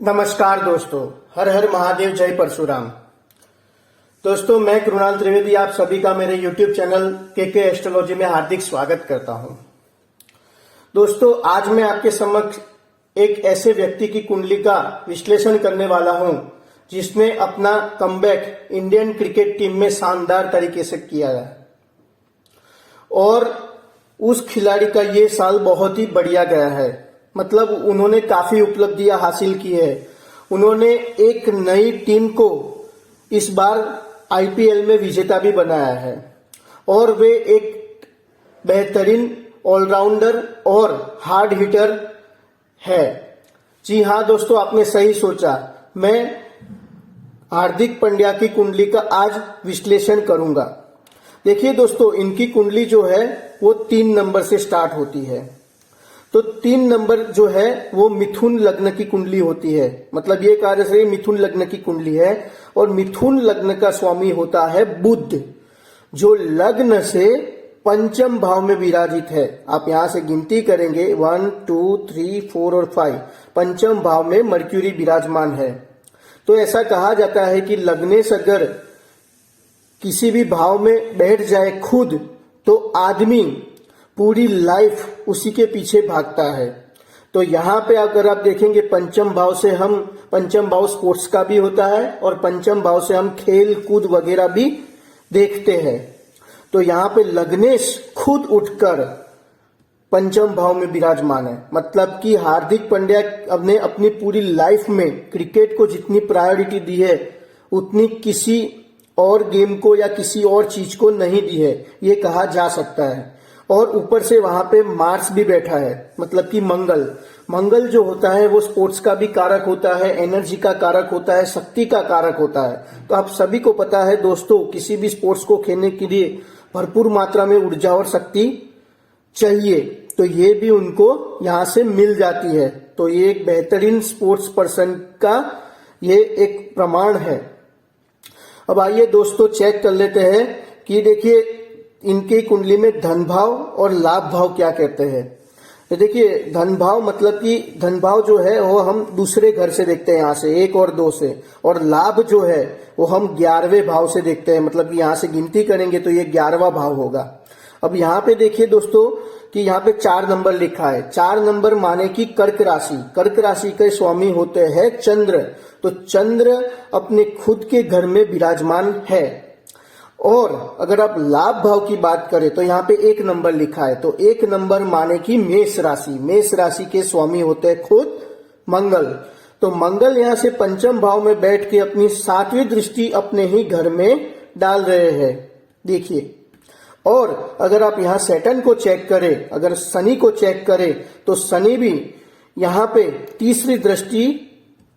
नमस्कार दोस्तों, हर हर महादेव, जय परशुराम। दोस्तों, मैं कृणाल त्रिवेदी आप सभी का मेरे YouTube चैनल के एस्ट्रोलॉजी में हार्दिक स्वागत करता हूं। दोस्तों, आज मैं आपके समक्ष एक ऐसे व्यक्ति की कुंडली का विश्लेषण करने वाला हूं जिसने अपना कमबैक इंडियन क्रिकेट टीम में शानदार तरीके से किया है और उस खिलाड़ी का ये साल बहुत ही बढ़िया गया है। मतलब उन्होंने काफी उपलब्धियां हासिल की है। उन्होंने एक नई टीम को इस बार आईपीएल में विजेता भी बनाया है और वे एक बेहतरीन ऑलराउंडर और हार्ड हिटर है। जी हाँ दोस्तों, आपने सही सोचा, मैं हार्दिक पांड्या की कुंडली का आज विश्लेषण करूंगा। देखिए दोस्तों, इनकी कुंडली जो है वो 3 नंबर से स्टार्ट होती है। तो 3 नंबर जो है वो मिथुन लग्न की कुंडली होती है। मतलब ये कार्य से मिथुन लग्न की कुंडली है और मिथुन लग्न का स्वामी होता है बुध, जो लग्न से पंचम भाव में विराजित है। आप यहां से गिनती करेंगे 1 2 3 4 और 5, पंचम भाव में मर्क्यूरी विराजमान है। तो ऐसा कहा जाता है कि लग्नेश अगर किसी भी भाव में बैठ जाए खुद, तो आदमी पूरी लाइफ उसी के पीछे भागता है। तो यहाँ पे अगर आप देखेंगे, पंचम भाव स्पोर्ट्स का भी होता है और पंचम भाव से हम खेल कूद वगैरह भी देखते हैं। तो यहाँ पे लग्नेश खुद उठकर पंचम भाव में विराजमान है। मतलब कि हार्दिक पांड्या ने अपनी पूरी लाइफ में क्रिकेट को जितनी प्रायोरिटी दी है उतनी किसी और गेम को या किसी और चीज को नहीं दी है, ये कहा जा सकता है। और ऊपर से वहां पे मार्स भी बैठा है। मतलब कि मंगल जो होता है वो स्पोर्ट्स का भी कारक होता है, एनर्जी का कारक होता है, शक्ति का कारक होता है। तो आप सभी को पता है दोस्तों, किसी भी स्पोर्ट्स को खेलने के लिए भरपूर मात्रा में ऊर्जा और शक्ति चाहिए, तो ये भी उनको यहां से मिल जाती है। तो ये एक बेहतरीन स्पोर्ट्स पर्सन का ये एक प्रमाण है। अब आइए दोस्तों चेक कर लेते हैं कि देखिए इनके कुंडली में धन भाव और लाभ भाव क्या कहते हैं। तो देखिए, धन भाव मतलब कि धन भाव जो है वो हम दूसरे घर से देखते हैं, यहाँ से 1 और 2 से, और लाभ जो है वो हम 11वें भाव से देखते हैं। मतलब कि यहाँ से गिनती करेंगे तो ये 11वां भाव होगा। अब यहाँ पे देखिए दोस्तों कि यहाँ पे 4 नंबर लिखा है। 4 नंबर माने कि कर्क राशि के स्वामी होते हैं चंद्र। तो चंद्र अपने खुद के घर में विराजमान है। और अगर आप लाभ भाव की बात करें तो यहाँ पे 1 नंबर लिखा है। तो 1 नंबर माने कि मेष राशि के स्वामी होते हैं खुद मंगल। तो मंगल यहाँ से पंचम भाव में बैठ के अपनी 7वीं दृष्टि अपने ही घर में डाल रहे हैं, देखिए। और अगर आप यहाँ सैटर्न को चेक करें, अगर शनि को चेक करें, तो शनि भी यहाँ पे 3री दृष्टि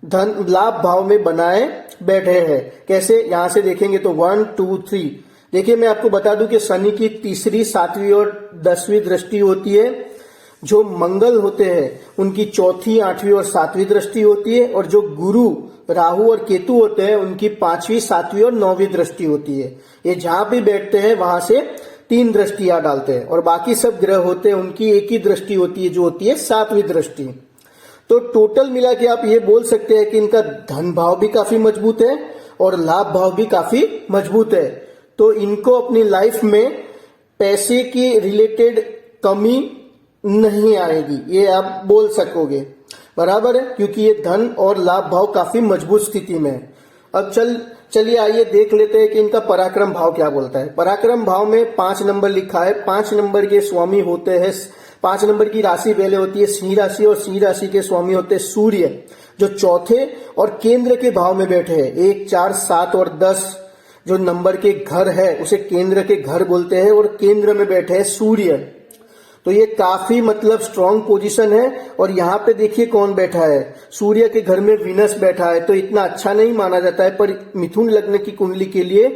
धन लाभ भाव में बनाए बैठे हैं। कैसे, यहां से देखेंगे तो 1 2 3। देखिए, मैं आपको बता दूं कि शनि की 3री 7वीं और 10वीं दृष्टि होती है। जो मंगल होते हैं उनकी 4थी 8वीं और 7वीं दृष्टि होती है। और जो गुरु राहु और केतु होते हैं उनकी 5वीं 7वीं और 9वीं दृष्टि होती है। ये जहां भी बैठते हैं वहां से 3 दृष्टियां डालते हैं। और बाकी सब ग्रह होते हैं उनकी एक ही दृष्टि होती है, जो होती है 7वीं दृष्टि। तो टोटल मिला के आप ये बोल सकते हैं कि इनका धन भाव भी काफी मजबूत है और लाभ भाव भी काफी मजबूत है। तो इनको अपनी लाइफ में पैसे की रिलेटेड कमी नहीं आएगी, ये आप बोल सकोगे, बराबर है, क्योंकि ये धन और लाभ भाव काफी मजबूत स्थिति में है। अब चलिए आइए देख लेते हैं कि इनका पराक्रम भाव क्या बोलता है। पराक्रम भाव में 5 नंबर लिखा है। 5 नंबर के स्वामी होते हैं, 5 नंबर की राशि पहले होती है सिंह राशि, और सिंह राशि के स्वामी होते हैं सूर्य, जो चौथे और केंद्र के भाव में बैठे हैं। 1 4 7 और 10 जो नंबर के घर है उसे केंद्र के घर बोलते हैं, और केंद्र में बैठे हैं सूर्य। तो ये काफी मतलब स्ट्रांग पोजीशन है। और यहाँ पे देखिए कौन बैठा है, सूर्य के घर में वीनस बैठा है। तो इतना अच्छा नहीं माना जाता है, पर मिथुन लग्न की कुंडली के लिए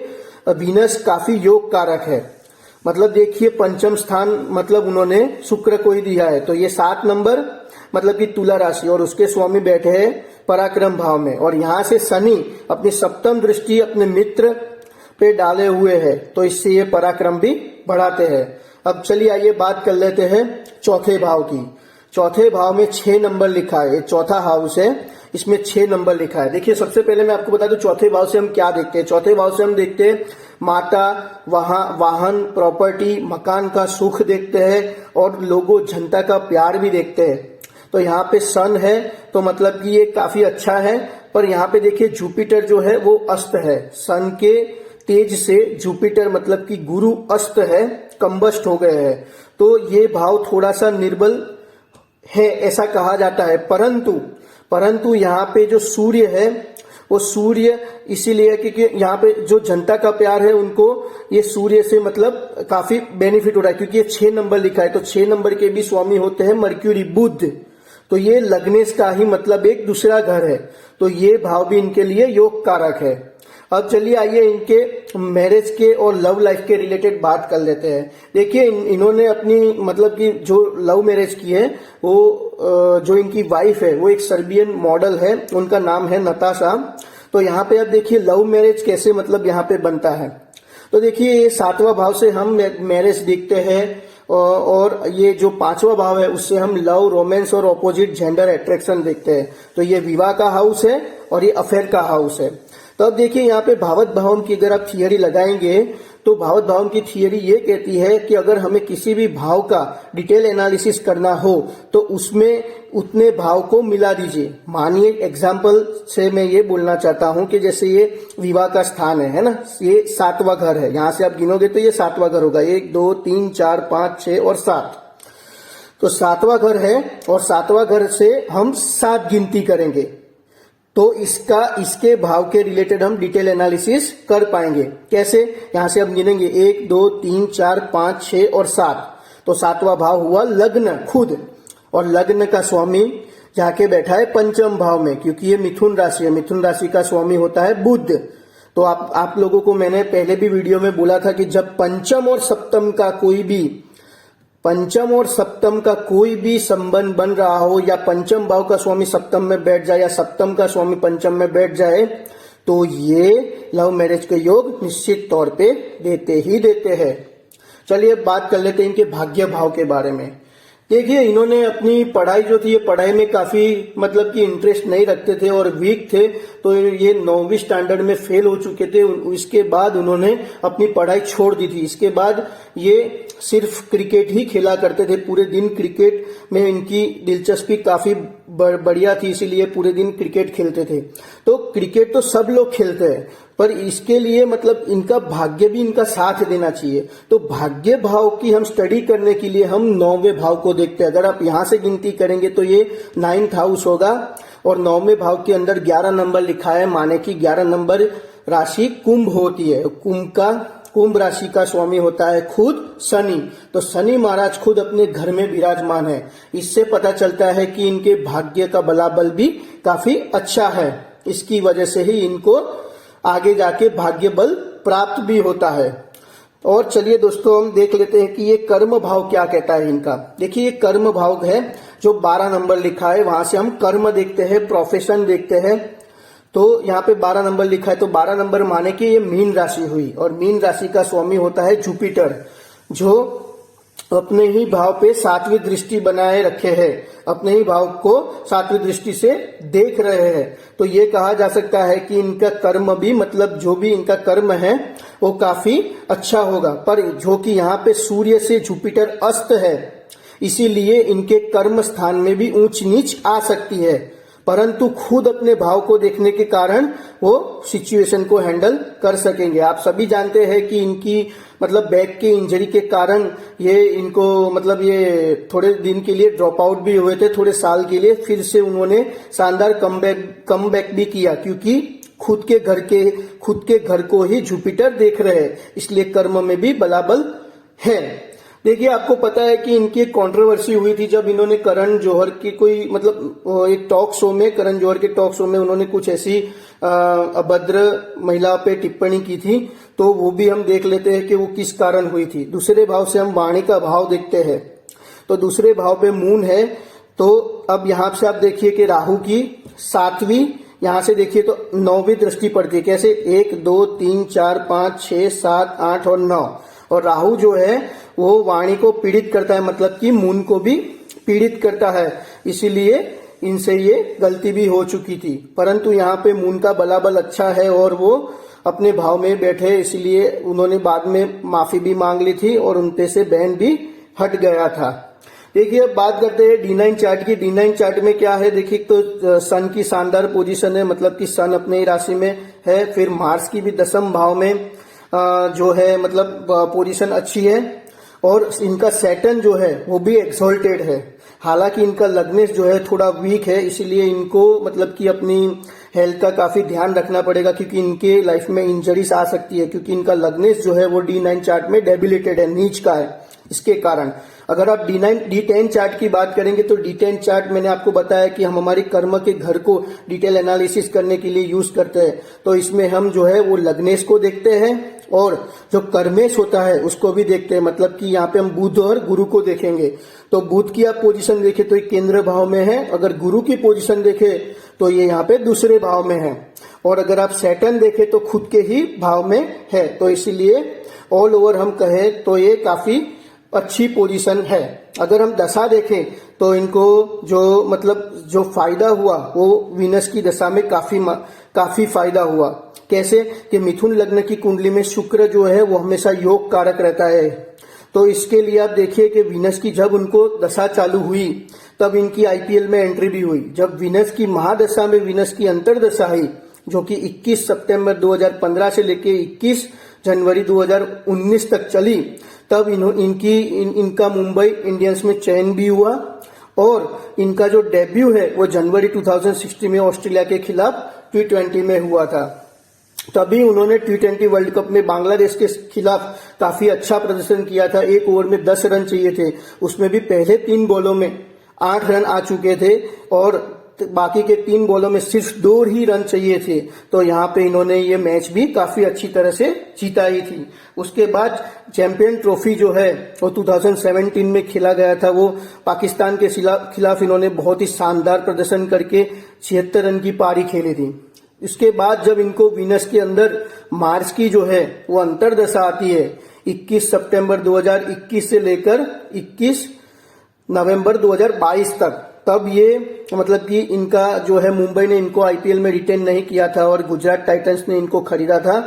वीनस काफी योग कारक है। मतलब देखिए, पंचम स्थान मतलब उन्होंने शुक्र को ही दिया है। तो ये 7 नंबर मतलब कि तुला राशि, और उसके स्वामी बैठे हैं पराक्रम भाव में। और यहाँ से शनि अपनी 7म दृष्टि अपने मित्र पे डाले हुए हैं, तो इससे ये पराक्रम भी बढ़ाते हैं। अब चलिए आइए बात कर लेते हैं चौथे भाव की। चौथे भाव में 6 नंबर लिखा है, ये चौथा हाउस है। इसमें 6 नंबर लिखा है। देखिए सबसे पहले मैं आपको बता दूं चौथे भाव से हम क्या देखते हैं। चौथे भाव से हम देखते हैं माता, वाहन, प्रॉपर्टी, मकान का सुख देखते हैं और लोगों जनता का प्यार भी देखते हैं। तो यहाँ पे सन है तो मतलब कि ये काफी अच्छा है। पर यहाँ पे देखिए जुपिटर जो है वो अस्त है। सन के तेज से जुपिटर मतलब कि गुरु अस्त है, कंबस्ट हो गए हैं। तो ये भाव थोड़ा सा निर्बल है ऐसा कहा जाता है। परंतु यहाँ पे जो सूर्य है वो सूर्य इसीलिए क्योंकि यहाँ पे जो जनता का प्यार है उनको ये सूर्य से मतलब काफी बेनिफिट हो रहा है, क्योंकि ये 6 नंबर लिखा है। तो 6 नंबर के भी स्वामी होते हैं मर्क्यूरी, बुध। तो ये लग्नेश का ही मतलब एक दूसरा घर है। तो ये भाव भी इनके लिए योग कारक है। अब चलिए आइए इनके मैरिज के और लव लाइफ के रिलेटेड बात कर लेते हैं। देखिए इन्होंने अपनी मतलब कि जो लव मैरिज की है वो जो इनकी वाइफ है वो एक सर्बियन मॉडल है, उनका नाम है नताशा। तो यहाँ पे अब देखिए लव मैरिज कैसे मतलब यहाँ पे बनता है। तो देखिए ये 7वां भाव से हम मैरिज देखते हैं और ये जो 5वां भाव है उससे हम लव, रोमांस और ऑपोजिट जेंडर अट्रैक्शन देखते हैं। तो ये विवाह का हाउस है और ये अफेयर का हाउस है। तो अब देखिए यहाँ पे भावत भावम की अगर आप थियरी लगाएंगे तो भावत भावम की थियरी ये कहती है कि अगर हमें किसी भी भाव का डिटेल एनालिसिस करना हो तो उसमें उतने भाव को मिला दीजिए। मानिए एग्जाम्पल से मैं ये बोलना चाहता हूं कि जैसे ये विवाह का स्थान है ना, ये 7वां घर है। यहां से आप गिनोगे तो ये 7वां घर होगा। 1 2 3 4 5 6 और 7। तो 7वां घर है और 7वां घर से हम 7 गिनती करेंगे तो इसके भाव के रिलेटेड हम डिटेल एनालिसिस कर पाएंगे। कैसे? यहां से हम गिनेंगे 1 2 3 4 5 6 और 7। तो 7वां भाव हुआ लग्न खुद, और लग्न का स्वामी जाके बैठा है पंचम भाव में, क्योंकि ये मिथुन राशि है। मिथुन राशि का स्वामी होता है बुध। तो आप लोगों को मैंने पहले भी वीडियो में बोला था कि जब पंचम और सप्तम का कोई भी संबंध बन रहा हो, या पंचम भाव का स्वामी सप्तम में बैठ जाए या सप्तम का स्वामी पंचम में बैठ जाए, तो ये लव मैरिज के योग निश्चित तौर पे देते ही देते हैं। चलिए बात कर लेते हैं इनके भाग्य भाव के बारे में। देखिए इन्होंने अपनी पढ़ाई जो थी, ये पढ़ाई में काफी मतलब कि इंटरेस्ट नहीं रखते थे और वीक थे। तो ये 9वीं स्टैंडर्ड में फेल हो चुके थे। इसके बाद उन्होंने अपनी पढ़ाई छोड़ दी थी। इसके बाद ये सिर्फ क्रिकेट ही खेला करते थे। पूरे दिन क्रिकेट में इनकी दिलचस्पी काफी बढ़िया थी, इसीलिए पूरे दिन क्रिकेट खेलते थे। तो क्रिकेट तो सब लोग खेलते हैं, पर इसके लिए मतलब इनका भाग्य भी इनका साथ देना चाहिए। तो भाग्य भाव की हम स्टडी करने के लिए हम 9वें भाव को देखते हैं। अगर आप यहां से गिनती करेंगे तो ये 9th हाउस होगा और 9वें भाव के अंदर 11 नंबर लिखा है, माने कि 11 नंबर राशि कुंभ होती है। कुंभ राशि का स्वामी होता है खुद शनि। तो शनि महाराज खुद अपने घर में विराजमान है। इससे पता चलता है कि इनके भाग्य का बलाबल भी काफी अच्छा है। इसकी वजह से ही इनको आगे जाके भाग्य बल प्राप्त भी होता है। और चलिए दोस्तों हम देख लेते हैं कि ये कर्म भाव क्या कहता है इनका। देखिए ये कर्म भाव है जो 12 नंबर लिखा है, वहां से हम कर्म देखते हैं, प्रोफेशन देखते हैं। तो यहाँ पे 12 नंबर लिखा है, तो 12 नंबर माने कि ये मीन राशि हुई, और मीन राशि का स्वामी होता है जुपिटर, जो अपने ही भाव पे 7वीं दृष्टि बनाए रखे हैं, अपने ही भाव को 7वीं दृष्टि से देख रहे हैं। तो ये कहा जा सकता है कि इनका कर्म भी मतलब जो भी इनका कर्म है वो काफी अच्छा होगा। पर जो कि यहाँ पे सूर्य से जुपिटर अस्त है, इसीलिए इनके कर्म स्थान में भी ऊंच नीच आ सकती है। परंतु खुद अपने भाव को देखने के कारण वो सिचुएशन को हैंडल कर सकेंगे। आप सभी जानते हैं कि इनकी मतलब बैक की इंजरी के कारण ये इनको मतलब ये थोड़े दिन के लिए ड्रॉप आउट भी हुए थे, थोड़े साल के लिए। फिर से उन्होंने शानदार कमबैक भी किया, क्योंकि खुद के घर को ही जुपिटर देख रहे हैं, इसलिए कर्म में भी बलाबल है। देखिए आपको पता है कि इनकी एक कंट्रोवर्सी हुई थी जब इन्होंने करण जौहर की कोई मतलब एक टॉक शो में, करण जौहर के टॉक शो में उन्होंने कुछ ऐसी अभद्र महिला पे टिप्पणी की थी। तो वो भी हम देख लेते हैं कि वो किस कारण हुई थी। दूसरे भाव से हम वाणी का भाव देखते हैं। तो दूसरे भाव पे मून है। तो अब यहाँ से आप देखिए कि राहु की 7वीं, यहां से देखिए तो 9वीं दृष्टि पड़ती है। कैसे? 1 2 3 4 5 6 7 8 और 9। और राहु जो है वो वाणी को पीड़ित करता है, मतलब कि मून को भी पीड़ित करता है। इसीलिए इनसे ये गलती भी हो चुकी थी, परंतु यहाँ पे मून का बलाबल अच्छा है और वो अपने भाव में बैठे, इसलिए उन्होंने बाद में माफी भी मांग ली थी और उनपे से बैन भी हट गया था। देखिए अब बात करते हैं D9 चार्ट की। D9 चार्ट में क्या है, देखिए तो सन की शानदार पोजीशन है, मतलब कि सन अपने ही राशि में है, फिर मार्स की भी 10वें भाव में जो है मतलब पोजीशन अच्छी है, और इनका सैटर्न जो है वो भी एक्सॉल्टेड है। हालांकि इनका लग्नेश जो है थोड़ा वीक है, इसलिए इनको मतलब कि अपनी हेल्थ का काफी ध्यान रखना पड़ेगा, क्योंकि इनके लाइफ में इंजरीज आ सकती है, क्योंकि इनका लग्नेश जो है वो D9 चार्ट में डेबिलिटेड है, नीच का है। इसके कारण अगर आप D10 चार्ट की बात करेंगे तो D10 चार्ट मैंने आपको बताया कि हम हमारी कर्म के घर को डिटेल एनालिसिस करने के लिए यूज करते हैं। तो इसमें हम जो है वो लग्नेश को देखते हैं और जो कर्मेश होता है उसको भी देखते हैं, मतलब कि यहाँ पे हम बुध और गुरु को देखेंगे। तो बुध की आप पोजीशन देखें तो ये केंद्र भाव में है, अगर गुरु की पोजीशन देखें तो ये यहाँ पे दूसरे भाव में है, और अगर आप सैटर्न देखें तो खुद के ही भाव में है। तो इसीलिए ऑल ओवर हम कहें तो ये काफी अच्छी पोजीशन है। अगर हम दशा देखें तो इनको जो मतलब जो फायदा हुआ वो वीनस की दशा में काफी फायदा हुआ। कैसे कि मिथुन लग्न की कुंडली में शुक्र जो है वो हमेशा योग कारक रहता है। तो इसके लिए आप देखिए कि वीनस की जब उनको दशा चालू हुई तब इनकी आईपीएल में एंट्री भी हुई। जब वीनस की महादशा में वीनस की अंतरदशा आई जो कि 21 सितंबर 2015 से लेके 21 जनवरी 2019 तक चली, तब इनका मुंबई इंडियंस में चयन भी हुआ, और इनका जो डेब्यू है वो जनवरी 2016 में ऑस्ट्रेलिया के खिलाफ T20 में हुआ था। तभी उन्होंने T20 वर्ल्ड कप में बांग्लादेश के खिलाफ काफी अच्छा प्रदर्शन किया था। एक ओवर में 10 रन चाहिए थे, उसमें भी पहले 3 बॉलों में 8 रन आ चुके थे और बाकी के 3 बॉलों में सिर्फ 2 ही रन चाहिए थे। तो यहाँ पे इन्होंने ये मैच भी काफी अच्छी तरह से जीताई थी। उसके बाद चैंपियन ट्रॉफी जो है वो 2017 में खेला गया था, वो पाकिस्तान के खिलाफ इन्होंने बहुत ही शानदार प्रदर्शन करके 76 रन की पारी खेली थी। इसके बाद जब इनको वीनस के अंदर मार्स की जो है वो अंतरदशा आती है 21 सितंबर 2021 से लेकर 21 नवंबर 2022 तक, तब ये मतलब कि इनका जो है मुंबई ने इनको आईपीएल में रिटेन नहीं किया था और गुजरात टाइटंस ने इनको खरीदा था,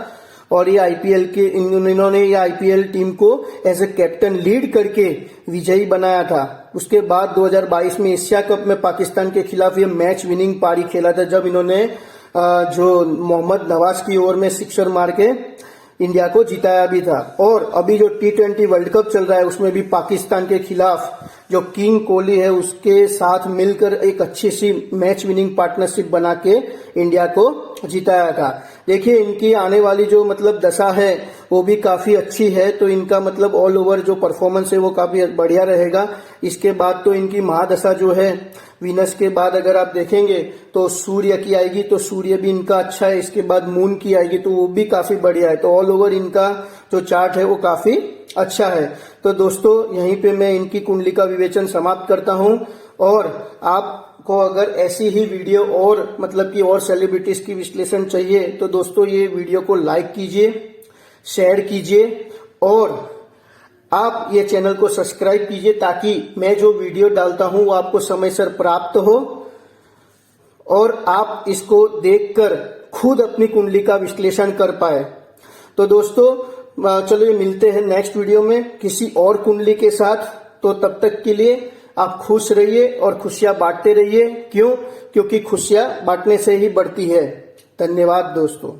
और ये आईपीएल के इन्होंने ये आईपीएल टीम को एज ए कैप्टन लीड करके विजयी बनाया था। उसके बाद 2022 में एशिया कप में पाकिस्तान के खिलाफ ये मैच विनिंग पारी खेला था, जब इन्होंने जो मोहम्मद नवाज की ओवर में सिक्सर मार के इंडिया को जिताया भी था। और अभी जो T20 वर्ल्ड कप चल रहा है उसमें भी पाकिस्तान के खिलाफ जो किंग कोहली है उसके साथ मिलकर एक अच्छी सी मैच विनिंग पार्टनरशिप बना के इंडिया को जिताया था। देखिए इनकी आने वाली जो मतलब दशा है वो भी काफी अच्छी है, तो इनका मतलब ऑल ओवर जो परफॉर्मेंस है वो काफी बढ़िया रहेगा। इसके बाद तो इनकी महादशा जो है वीनस के बाद अगर आप देखेंगे तो सूर्य की आएगी, तो सूर्य भी इनका अच्छा है। इसके बाद मून की आएगी तो वो भी काफी बढ़िया है। तो ऑल ओवर इनका जो चार्ट है वो काफी अच्छा है। तो दोस्तों यहीं पे मैं इनकी कुंडली का विवेचन समाप्त करता हूं, और आपको अगर ऐसी ही वीडियो और मतलब कि और सेलिब्रिटीज की विश्लेषण चाहिए तो दोस्तों ये वीडियो को लाइक कीजिए, शेयर कीजिए, और आप ये चैनल को सब्सक्राइब कीजिए ताकि मैं जो वीडियो डालता हूं वो आपको समय से प्राप्त हो और आप इसको देखकर खुद अपनी कुंडली का विश्लेषण कर पाए। तो दोस्तों चलिए मिलते हैं नेक्स्ट वीडियो में किसी और कुंडली के साथ। तो तब तक के लिए आप खुश रहिए और खुशियां बांटते रहिए। क्योंकि खुशियां बांटने से ही बढ़ती है। धन्यवाद दोस्तों।